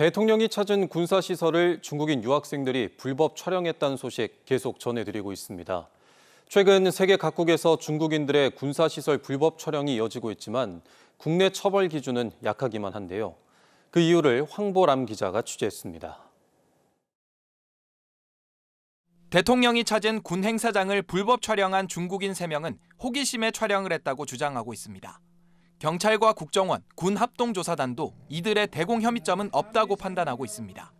대통령이 찾은 군사시설을 중국인 유학생들이 불법 촬영했다는 소식 계속 전해드리고 있습니다. 최근 세계 각국에서 중국인들의 군사시설 불법 촬영이 이어지고 있지만 국내 처벌 기준은 약하기만 한데요. 그 이유를 황보람 기자가 취재했습니다. 대통령이 찾은 군 행사장을 불법 촬영한 중국인 3명은 호기심에 촬영을 했다고 주장하고 있습니다. 경찰과 국정원, 군 합동조사단도 이들의 대공 혐의점은 없다고 판단하고 있습니다.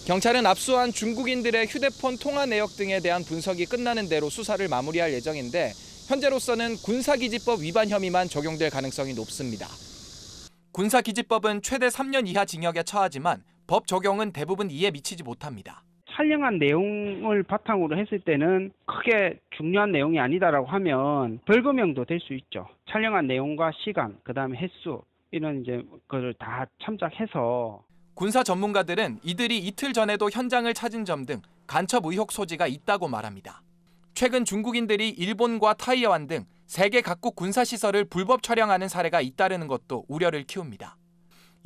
경찰은 압수한 중국인들의 휴대폰 통화 내역 등에 대한 분석이 끝나는 대로 수사를 마무리할 예정인데 현재로서는 군사기지법 위반 혐의만 적용될 가능성이 높습니다. 군사기지법은 최대 3년 이하 징역에 처하지만 법 적용은 대부분 이에 미치지 못합니다. 촬영한 내용을 바탕으로 했을 때는 크게 중요한 내용이 아니다라고 하면 벌금형도 될 수 있죠. 촬영한 내용과 시간, 그다음에 횟수 이런 그걸 다 참작해서. 군사 전문가들은 이들이 이틀 전에도 현장을 찾은 점 등 간첩 의혹 소지가 있다고 말합니다. 최근 중국인들이 일본과 타이완 등 세계 각국 군사시설을 불법 촬영하는 사례가 잇따르는 것도 우려를 키웁니다.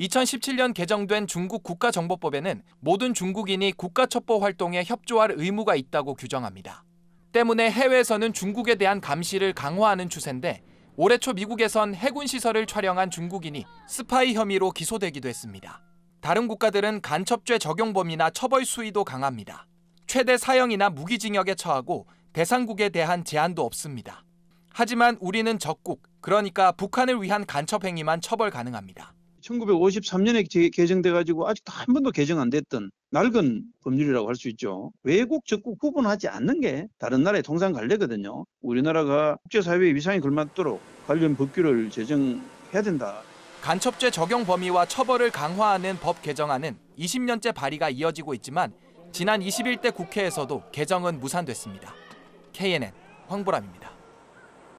2017년 개정된 중국 국가정보법에는 모든 중국인이 국가첩보 활동에 협조할 의무가 있다고 규정합니다. 때문에 해외에서는 중국에 대한 감시를 강화하는 추세인데 올해 초 미국에선 해군 시설을 촬영한 중국인이 스파이 혐의로 기소되기도 했습니다. 다른 국가들은 간첩죄 적용 범위나 처벌 수위도 강합니다. 최대 사형이나 무기징역에 처하고 대상국에 대한 제한도 없습니다. 하지만 우리는 적국, 그러니까 북한을 위한 간첩 행위만 처벌 가능합니다. 1953년에 개정돼가지고 아직도 한 번도 개정 안 됐던 낡은 법률이라고 할 수 있죠. 외국, 적국 구분하지 않는 게 다른 나라의 통상관례거든요. 우리나라가 국제사회의 위상에 걸맞도록 관련 법규를 제정해야 된다. 간첩죄 적용 범위와 처벌을 강화하는 법 개정안은 20년째 발의가 이어지고 있지만 지난 21대 국회에서도 개정은 무산됐습니다. KNN 황보람입니다.